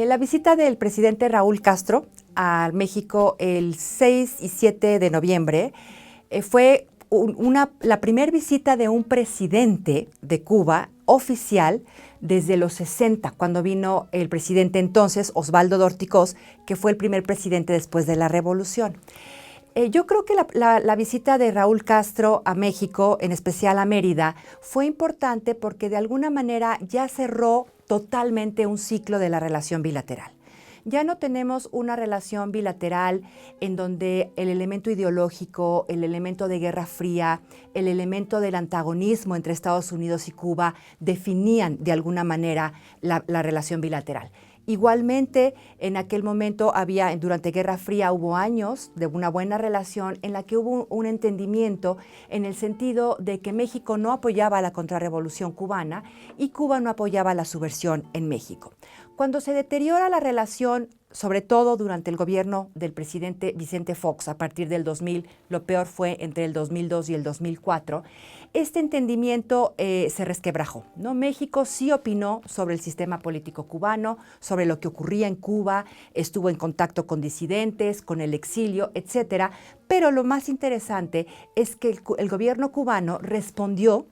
La visita del presidente Raúl Castro a México el 6 y 7 de noviembre fue la primera visita de un presidente de Cuba oficial desde los 60, cuando vino el presidente entonces, Osvaldo Dorticós, que fue el primer presidente después de la Revolución. Yo creo que la visita de Raúl Castro a México, en especial a Mérida, fue importante porque de alguna manera ya cerró totalmente un ciclo de la relación bilateral. Ya no tenemos una relación bilateral en donde el elemento ideológico, el elemento de Guerra Fría, el elemento del antagonismo entre Estados Unidos y Cuba definían de alguna manera la relación bilateral. Igualmente, en aquel momento durante Guerra Fría hubo años de una buena relación en la que hubo un entendimiento en el sentido de que México no apoyaba la contrarrevolución cubana y Cuba no apoyaba la subversión en México. Cuando se deteriora la relación, sobre todo durante el gobierno del presidente Vicente Fox a partir del 2000, lo peor fue entre el 2002 y el 2004, este entendimiento se resquebrajó, ¿no? México sí opinó sobre el sistema político cubano, sobre lo que ocurría en Cuba, estuvo en contacto con disidentes, con el exilio, etcétera, pero lo más interesante es que el gobierno cubano respondió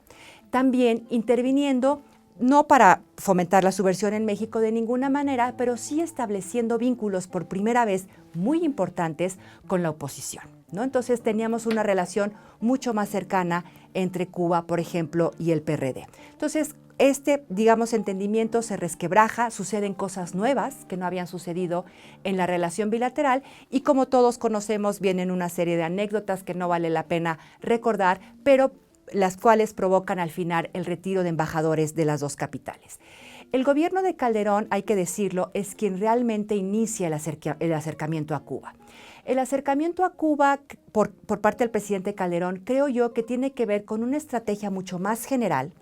también interviniendo no para fomentar la subversión en México de ninguna manera, pero sí estableciendo vínculos por primera vez muy importantes con la oposición, ¿no? Entonces teníamos una relación mucho más cercana entre Cuba, por ejemplo, y el PRD. Entonces, entendimiento se resquebraja, suceden cosas nuevas que no habían sucedido en la relación bilateral y como todos conocemos, vienen una serie de anécdotas que no vale la pena recordar, pero las cuales provocan al final el retiro de embajadores de las dos capitales. El gobierno de Calderón, hay que decirlo, es quien realmente inicia el acercamiento a Cuba. El acercamiento a Cuba por parte del presidente Calderón creo yo que tiene que ver con una estrategia mucho más general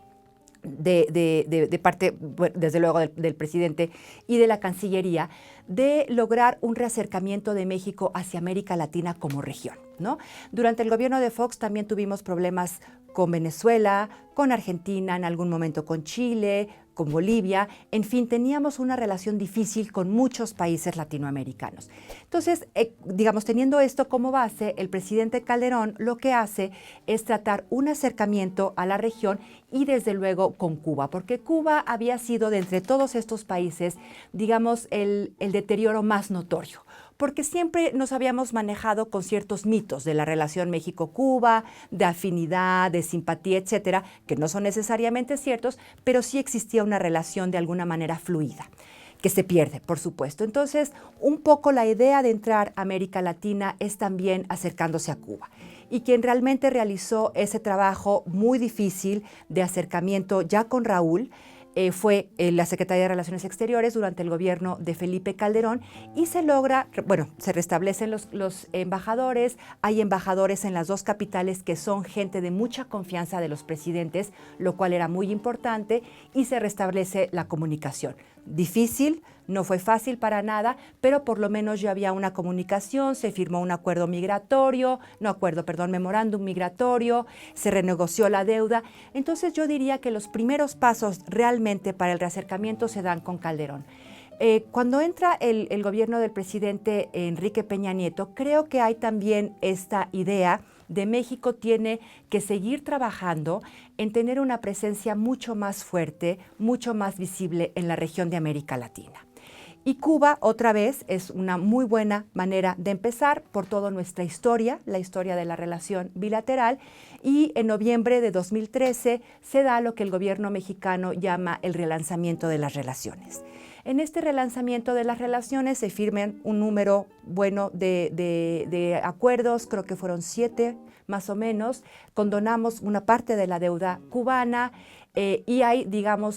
de parte, desde luego, del presidente y de la Cancillería, de lograr un reacercamiento de México hacia América Latina como región, ¿no? Durante el gobierno de Fox también tuvimos problemas con Venezuela, con Argentina, en algún momento con Chile, con Bolivia, en fin, teníamos una relación difícil con muchos países latinoamericanos. Entonces, teniendo esto como base, el presidente Calderón lo que hace es tratar un acercamiento a la región y desde luego con Cuba, porque Cuba había sido de entre todos estos países, el deterioro más notorio, porque siempre nos habíamos manejado con ciertos mitos de la relación México-Cuba, de afinidad, de simpatía, etcétera, que no son necesariamente ciertos, pero sí existía una relación de alguna manera fluida, que se pierde, por supuesto. Entonces, un poco la idea de entrar a América Latina es también acercándose a Cuba. Y quien realmente realizó ese trabajo muy difícil de acercamiento ya con Raúl, fue la Secretaría de Relaciones Exteriores durante el gobierno de Felipe Calderón y se restablecen los embajadores, hay embajadores en las dos capitales que son gente de mucha confianza de los presidentes, lo cual era muy importante y se restablece la comunicación. Difícil, no fue fácil para nada, pero por lo menos ya había una comunicación, se firmó un memorándum migratorio, se renegoció la deuda. Entonces yo diría que los primeros pasos realmente para el reacercamiento se dan con Calderón. Cuando entra el gobierno del presidente Enrique Peña Nieto, creo que hay también esta idea de México tiene que seguir trabajando en tener una presencia mucho más fuerte, mucho más visible en la región de América Latina. Y Cuba, otra vez, es una muy buena manera de empezar por toda nuestra historia, la historia de la relación bilateral, y en noviembre de 2013 se da lo que el gobierno mexicano llama el relanzamiento de las relaciones. En este relanzamiento de las relaciones se firman un número bueno de acuerdos, creo que fueron 7 más o menos, condonamos una parte de la deuda cubana y hay,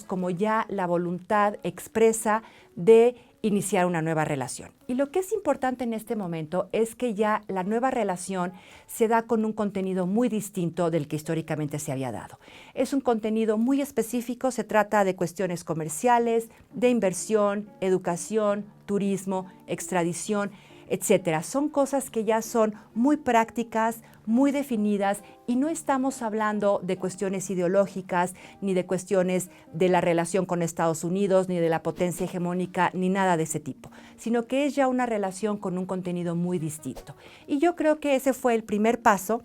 como ya la voluntad expresa de iniciar una nueva relación. Y lo que es importante en este momento es que ya la nueva relación se da con un contenido muy distinto del que históricamente se había dado. Es un contenido muy específico, se trata de cuestiones comerciales, de inversión, educación, turismo, extradición. etcétera. Son cosas que ya son muy prácticas, muy definidas, y no estamos hablando de cuestiones ideológicas, ni de cuestiones de la relación con Estados Unidos, ni de la potencia hegemónica, ni nada de ese tipo, sino que es ya una relación con un contenido muy distinto. Y yo creo que ese fue el primer paso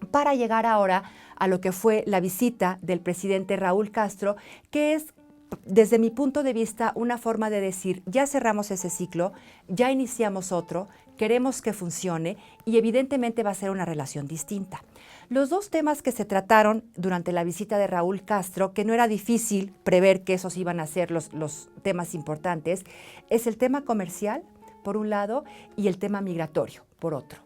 para llegar ahora a lo que fue la visita del presidente Raúl Castro, que es, desde mi punto de vista, una forma de decir, ya cerramos ese ciclo, ya iniciamos otro, queremos que funcione y evidentemente va a ser una relación distinta. Los dos temas que se trataron durante la visita de Raúl Castro, que no era difícil prever que esos iban a ser los temas importantes, es el tema comercial, por un lado, y el tema migratorio, por otro.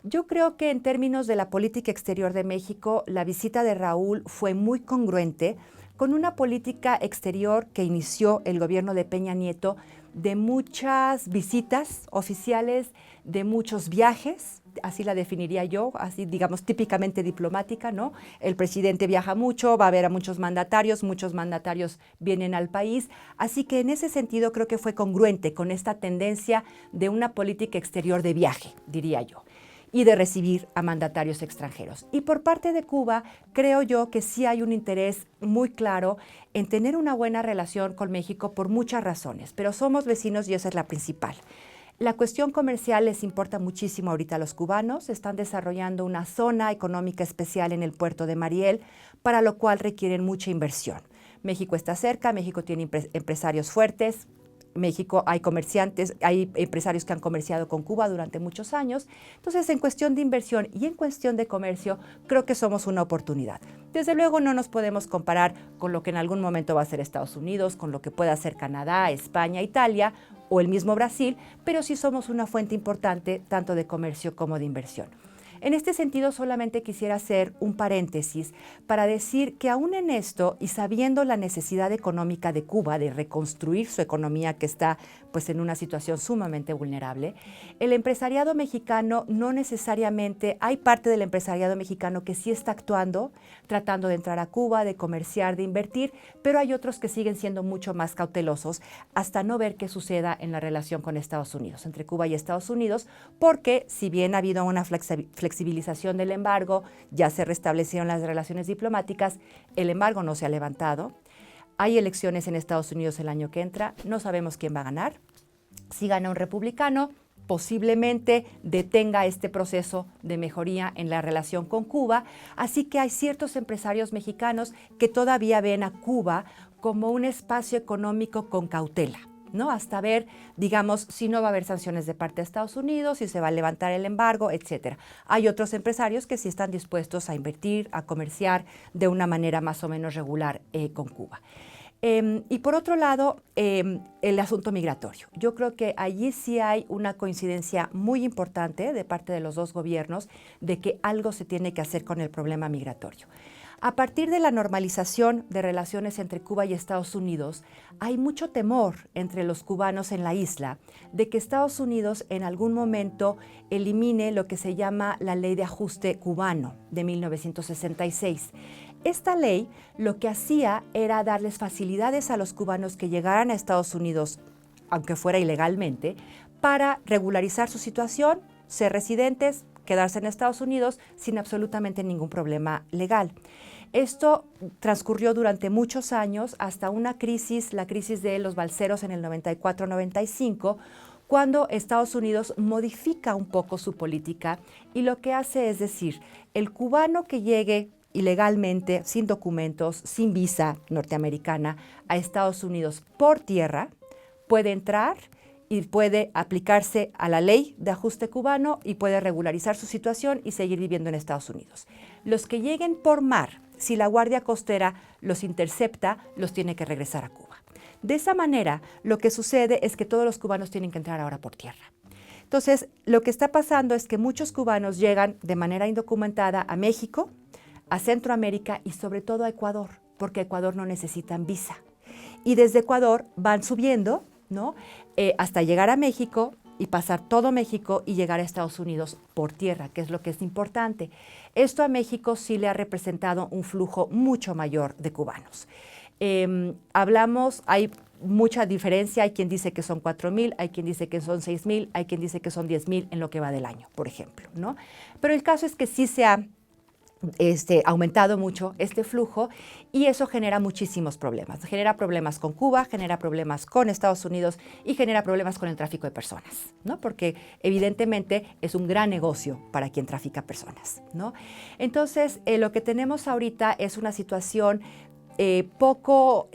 Yo creo que en términos de la política exterior de México, la visita de Raúl fue muy congruente con una política exterior que inició el gobierno de Peña Nieto, de muchas visitas oficiales, de muchos viajes, así la definiría yo, así digamos típicamente diplomática, ¿no? El presidente viaja mucho, va a ver a muchos mandatarios vienen al país, así que en ese sentido creo que fue congruente con esta tendencia de una política exterior de viaje, diría yo, y de recibir a mandatarios extranjeros. Y por parte de Cuba, creo yo que sí hay un interés muy claro en tener una buena relación con México por muchas razones, pero somos vecinos y esa es la principal. La cuestión comercial les importa muchísimo ahorita a los cubanos, están desarrollando una zona económica especial en el puerto de Mariel, para lo cual requieren mucha inversión. México está cerca, México tiene empresarios fuertes, México hay comerciantes, hay empresarios que han comerciado con Cuba durante muchos años. Entonces, en cuestión de inversión y en cuestión de comercio, creo que somos una oportunidad. Desde luego no nos podemos comparar con lo que en algún momento va a ser Estados Unidos, con lo que pueda ser Canadá, España, Italia o el mismo Brasil, pero sí somos una fuente importante tanto de comercio como de inversión. En este sentido, solamente quisiera hacer un paréntesis para decir que aún en esto y sabiendo la necesidad económica de Cuba de reconstruir su economía que está pues en una situación sumamente vulnerable, el empresariado mexicano no necesariamente, hay parte del empresariado mexicano que sí está actuando, tratando de entrar a Cuba, de comerciar, de invertir, pero hay otros que siguen siendo mucho más cautelosos hasta no ver qué suceda en la relación con Estados Unidos, entre Cuba y Estados Unidos, porque si bien ha habido una flexibilización del embargo, ya se restablecieron las relaciones diplomáticas, el embargo no se ha levantado. Hay elecciones en Estados Unidos el año que entra, no sabemos quién va a ganar. Si gana un republicano, posiblemente detenga este proceso de mejoría en la relación con Cuba. Así que hay ciertos empresarios mexicanos que todavía ven a Cuba como un espacio económico con cautela, ¿no? Hasta ver, digamos, si no va a haber sanciones de parte de Estados Unidos, si se va a levantar el embargo, etcétera. Hay otros empresarios que sí están dispuestos a invertir, a comerciar de una manera más o menos regular con Cuba. Y por otro lado, el asunto migratorio. Yo creo que allí sí hay una coincidencia muy importante de parte de los dos gobiernos de que algo se tiene que hacer con el problema migratorio. A partir de la normalización de relaciones entre Cuba y Estados Unidos, hay mucho temor entre los cubanos en la isla de que Estados Unidos en algún momento elimine lo que se llama la Ley de Ajuste Cubano de 1966. Esta ley lo que hacía era darles facilidades a los cubanos que llegaran a Estados Unidos, aunque fuera ilegalmente, para regularizar su situación, ser residentes, quedarse en Estados Unidos sin absolutamente ningún problema legal. Esto transcurrió durante muchos años hasta una crisis, la crisis de los balseros en el 94-95, cuando Estados Unidos modifica un poco su política y lo que hace es decir, el cubano que llegue ilegalmente, sin documentos, sin visa norteamericana a Estados Unidos por tierra, puede entrar y puede aplicarse a la ley de ajuste cubano y puede regularizar su situación y seguir viviendo en Estados Unidos. Los que lleguen por mar, si la Guardia Costera los intercepta, los tiene que regresar a Cuba. De esa manera, lo que sucede es que todos los cubanos tienen que entrar ahora por tierra. Entonces, lo que está pasando es que muchos cubanos llegan de manera indocumentada a México, a Centroamérica y sobre todo a Ecuador, porque a Ecuador no necesitan visa. Y desde Ecuador van subiendo, ¿no? Hasta llegar a México y pasar todo México y llegar a Estados Unidos por tierra, que es lo que es importante. Esto a México sí le ha representado un flujo mucho mayor de cubanos. Hay mucha diferencia, hay quien dice que son 4,000, hay quien dice que son 6,000, hay quien dice que son 10,000 en lo que va del año, por ejemplo, ¿no? Pero el caso es que sí se ha aumentado mucho este flujo y eso genera muchísimos problemas. Genera problemas con Cuba, genera problemas con Estados Unidos y genera problemas con el tráfico de personas, ¿no? Porque evidentemente es un gran negocio para quien trafica personas, ¿no? Entonces, lo que tenemos ahorita es una situación poco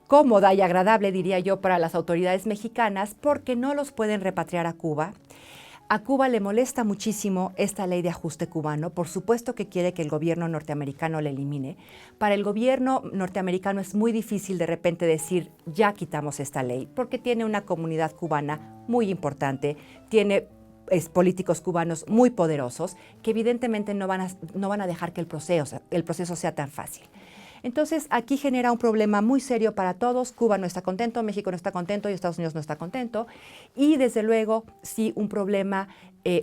cómoda y agradable, diría yo, para las autoridades mexicanas porque no los pueden repatriar a Cuba. A Cuba le molesta muchísimo esta ley de ajuste cubano. Por supuesto que quiere que el gobierno norteamericano la elimine. Para el gobierno norteamericano es muy difícil de repente decir, ya quitamos esta ley, porque tiene una comunidad cubana muy importante, tiene políticos cubanos muy poderosos que evidentemente no van a dejar que el proceso sea tan fácil. Entonces, aquí genera un problema muy serio para todos. Cuba no está contento, México no está contento y Estados Unidos no está contento. Y, desde luego, sí un problema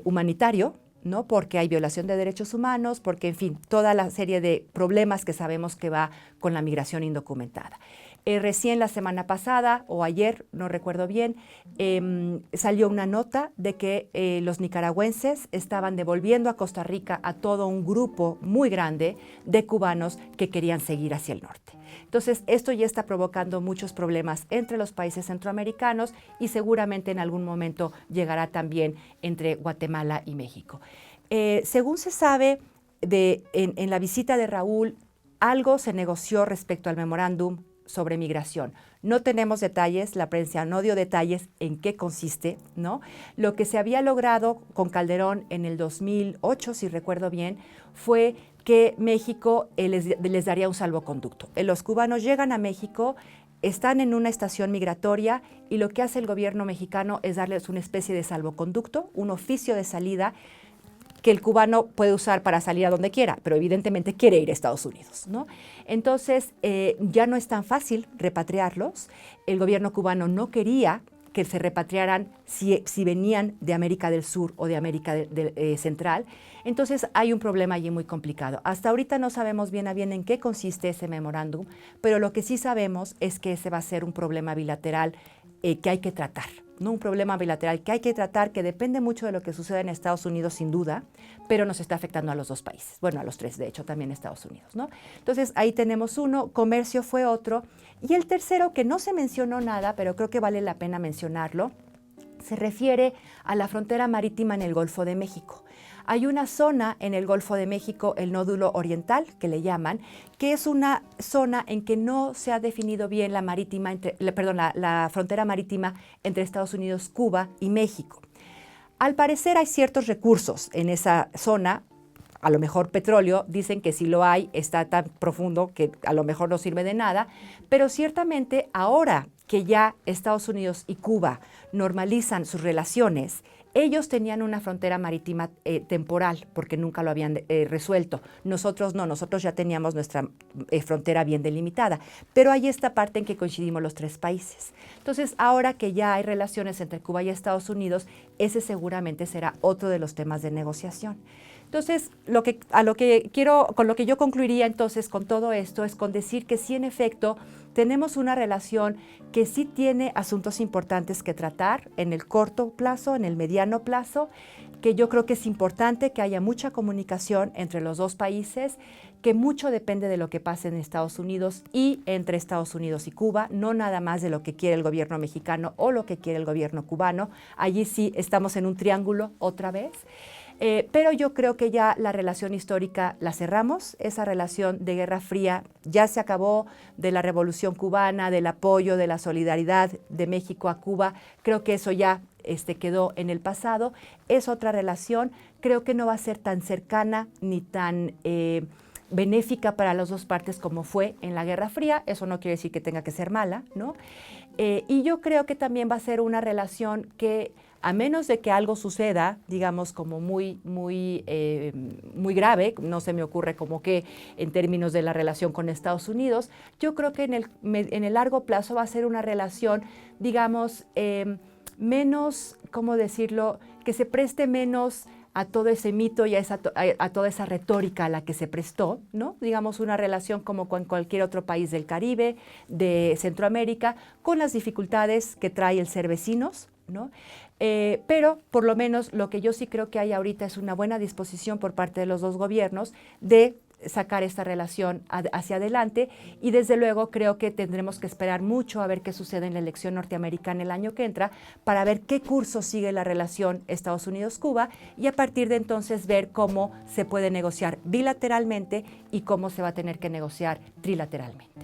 humanitario, ¿no? Porque hay violación de derechos humanos, porque, en fin, toda la serie de problemas que sabemos que va con la migración indocumentada. Recién la semana pasada, o ayer, no recuerdo bien, salió una nota de que los nicaragüenses estaban devolviendo a Costa Rica a todo un grupo muy grande de cubanos que querían seguir hacia el norte. Entonces, esto ya está provocando muchos problemas entre los países centroamericanos y seguramente en algún momento llegará también entre Guatemala y México. Según se sabe, en la visita de Raúl, algo se negoció respecto al memorándum sobre migración. No tenemos detalles, la prensa no dio detalles en qué consiste, ¿no? Lo que se había logrado con Calderón en el 2008, si recuerdo bien, fue que México les daría un salvoconducto. Los cubanos llegan a México, están en una estación migratoria y lo que hace el gobierno mexicano es darles una especie de salvoconducto, un oficio de salida que el cubano puede usar para salir a donde quiera, pero evidentemente quiere ir a Estados Unidos, ¿no? Entonces, ya no es tan fácil repatriarlos. El gobierno cubano no quería que se repatriaran si venían de América del Sur o de América Central. Entonces, hay un problema allí muy complicado. Hasta ahorita no sabemos bien a bien en qué consiste ese memorándum, pero lo que sí sabemos es que ese va a ser un problema bilateral que hay que tratar, ¿no? Un problema bilateral que hay que tratar, que depende mucho de lo que suceda en Estados Unidos, sin duda, pero nos está afectando a los dos países. Bueno, a los tres, de hecho, también Estados Unidos, ¿no? Entonces, ahí tenemos uno, comercio fue otro. Y el tercero, que no se mencionó nada, pero creo que vale la pena mencionarlo, se refiere a la frontera marítima en el Golfo de México. Hay una zona en el Golfo de México, el nódulo oriental, que le llaman, que es una zona en que no se ha definido bien la frontera marítima entre Estados Unidos, Cuba y México. Al parecer hay ciertos recursos en esa zona, a lo mejor petróleo, dicen que si lo hay, está tan profundo que a lo mejor no sirve de nada, pero ciertamente ahora que ya Estados Unidos y Cuba normalizan sus relaciones, ellos tenían una frontera marítima temporal porque nunca lo habían resuelto. Nosotros no, nosotros ya teníamos nuestra frontera bien delimitada, pero hay esta parte en que coincidimos los tres países. Entonces, ahora que ya hay relaciones entre Cuba y Estados Unidos, ese seguramente será otro de los temas de negociación. Entonces, con lo que yo concluiría entonces con todo esto es con decir que sí, en efecto, tenemos una relación que sí tiene asuntos importantes que tratar en el corto plazo, en el mediano plazo, que yo creo que es importante que haya mucha comunicación entre los dos países, que mucho depende de lo que pase en Estados Unidos y entre Estados Unidos y Cuba, no nada más de lo que quiere el gobierno mexicano o lo que quiere el gobierno cubano. Allí sí estamos en un triángulo otra vez. Pero yo creo que ya la relación histórica la cerramos, esa relación de Guerra Fría ya se acabó, de la Revolución Cubana, del apoyo, de la solidaridad de México a Cuba, creo que eso ya quedó en el pasado, es otra relación, creo que no va a ser tan cercana ni tan benéfica para las dos partes como fue en la Guerra Fría, eso no quiere decir que tenga que ser mala, ¿no? Y yo creo que también va a ser una relación que, a menos de que algo suceda, digamos, como muy grave, no se me ocurre como que en términos de la relación con Estados Unidos, yo creo que en el largo plazo va a ser una relación, digamos, menos, ¿cómo decirlo?, que se preste menos a todo ese mito y a toda esa retórica a la que se prestó, ¿no? Digamos, una relación como con cualquier otro país del Caribe, de Centroamérica, con las dificultades que trae el ser vecinos, ¿no? Pero por lo menos lo que yo sí creo que hay ahorita es una buena disposición por parte de los dos gobiernos de sacar esta relación hacia adelante, y desde luego creo que tendremos que esperar mucho a ver qué sucede en la elección norteamericana el año que entra para ver qué curso sigue la relación Estados Unidos-Cuba, y a partir de entonces ver cómo se puede negociar bilateralmente y cómo se va a tener que negociar trilateralmente.